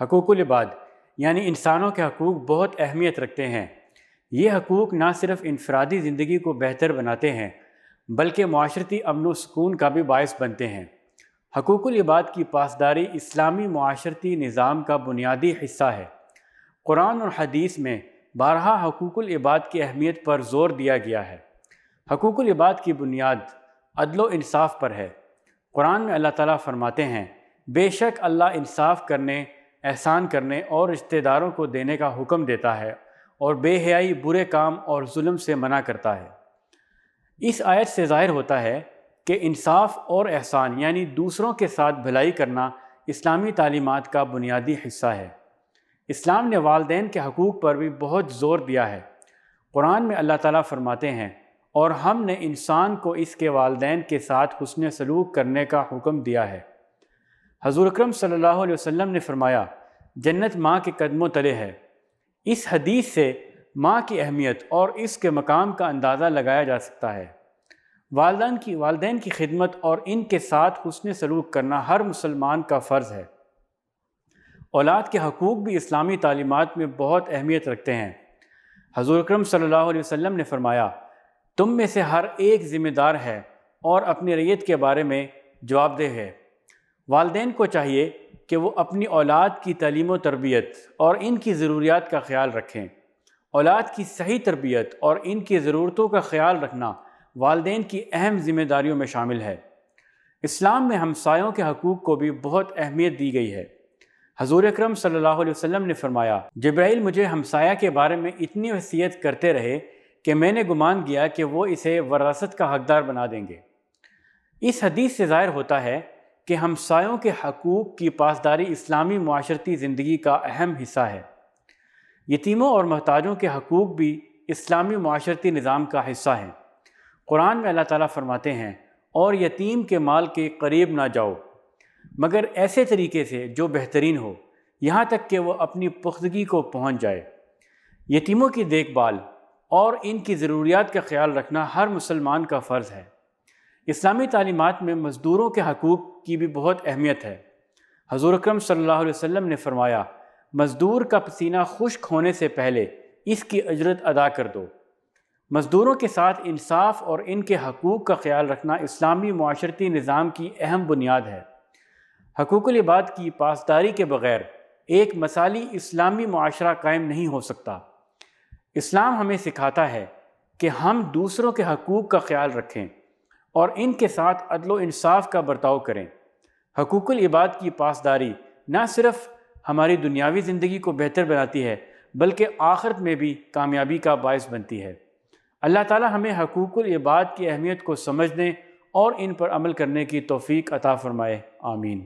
حقوق العباد یعنی انسانوں کے حقوق بہت اہمیت رکھتے ہیں۔ یہ حقوق نہ صرف انفرادی زندگی کو بہتر بناتے ہیں بلکہ معاشرتی امن و سکون کا بھی باعث بنتے ہیں۔ حقوق العباد کی پاسداری اسلامی معاشرتی نظام کا بنیادی حصہ ہے۔ قرآن اور حدیث میں بارہا حقوق العباد کی اہمیت پر زور دیا گیا ہے۔ حقوق العباد کی بنیاد عدل و انصاف پر ہے۔ قرآن میں اللہ تعالیٰ فرماتے ہیں، بے شک اللہ انصاف کرنے، احسان کرنے اور رشتہ داروں کو دینے کا حکم دیتا ہے اور بے حیائی، برے کام اور ظلم سے منع کرتا ہے۔ اس آیت سے ظاہر ہوتا ہے کہ انصاف اور احسان یعنی دوسروں کے ساتھ بھلائی کرنا اسلامی تعلیمات کا بنیادی حصہ ہے۔ اسلام نے والدین کے حقوق پر بھی بہت زور دیا ہے۔ قرآن میں اللہ تعالیٰ فرماتے ہیں، اور ہم نے انسان کو اس کے والدین کے ساتھ حسن سلوک کرنے کا حکم دیا ہے۔ حضور اکرم صلی اللہ علیہ وسلم نے فرمایا، جنت ماں کے قدموں تلے ہے۔ اس حدیث سے ماں کی اہمیت اور اس کے مقام کا اندازہ لگایا جا سکتا ہے۔ والدین کی خدمت اور ان کے ساتھ حسن سلوک کرنا ہر مسلمان کا فرض ہے۔ اولاد کے حقوق بھی اسلامی تعلیمات میں بہت اہمیت رکھتے ہیں۔ حضور اکرم صلی اللہ علیہ وسلم نے فرمایا، تم میں سے ہر ایک ذمہ دار ہے اور اپنی رعیت کے بارے میں جواب دہ ہے۔ والدین کو چاہیے کہ وہ اپنی اولاد کی تعلیم و تربیت اور ان کی ضروریات کا خیال رکھیں۔ اولاد کی صحیح تربیت اور ان کی ضرورتوں کا خیال رکھنا والدین کی اہم ذمہ داریوں میں شامل ہے۔ اسلام میں ہمسایوں کے حقوق کو بھی بہت اہمیت دی گئی ہے۔ حضور اکرم صلی اللہ علیہ وسلم نے فرمایا، جبرائیل مجھے ہمسایہ کے بارے میں اتنی وصیت کرتے رہے کہ میں نے گمان کیا کہ وہ اسے وراثت کا حقدار بنا دیں گے۔ اس حدیث سے ظاہر ہوتا ہے کہ ہمسایوں کے حقوق کی پاسداری اسلامی معاشرتی زندگی کا اہم حصہ ہے۔ یتیموں اور محتاجوں کے حقوق بھی اسلامی معاشرتی نظام کا حصہ ہیں۔ قرآن میں اللہ تعالیٰ فرماتے ہیں، اور یتیم کے مال کے قریب نہ جاؤ مگر ایسے طریقے سے جو بہترین ہو، یہاں تک کہ وہ اپنی پختگی کو پہنچ جائے۔ یتیموں کی دیکھ بھال اور ان کی ضروریات کا خیال رکھنا ہر مسلمان کا فرض ہے۔ اسلامی تعلیمات میں مزدوروں کے حقوق کی بھی بہت اہمیت ہے۔ حضور اکرم صلی اللہ علیہ وسلم نے فرمایا، مزدور کا پسینہ خشک ہونے سے پہلے اس کی اجرت ادا کر دو۔ مزدوروں کے ساتھ انصاف اور ان کے حقوق کا خیال رکھنا اسلامی معاشرتی نظام کی اہم بنیاد ہے۔ حقوق العباد کی پاسداری کے بغیر ایک مثالی اسلامی معاشرہ قائم نہیں ہو سکتا۔ اسلام ہمیں سکھاتا ہے کہ ہم دوسروں کے حقوق کا خیال رکھیں اور ان کے ساتھ عدل و انصاف کا برتاؤ کریں۔ حقوق العباد کی پاسداری نہ صرف ہماری دنیاوی زندگی کو بہتر بناتی ہے بلکہ آخرت میں بھی کامیابی کا باعث بنتی ہے۔ اللہ تعالی ہمیں حقوق العباد کی اہمیت کو سمجھنے اور ان پر عمل کرنے کی توفیق عطا فرمائے۔ آمین۔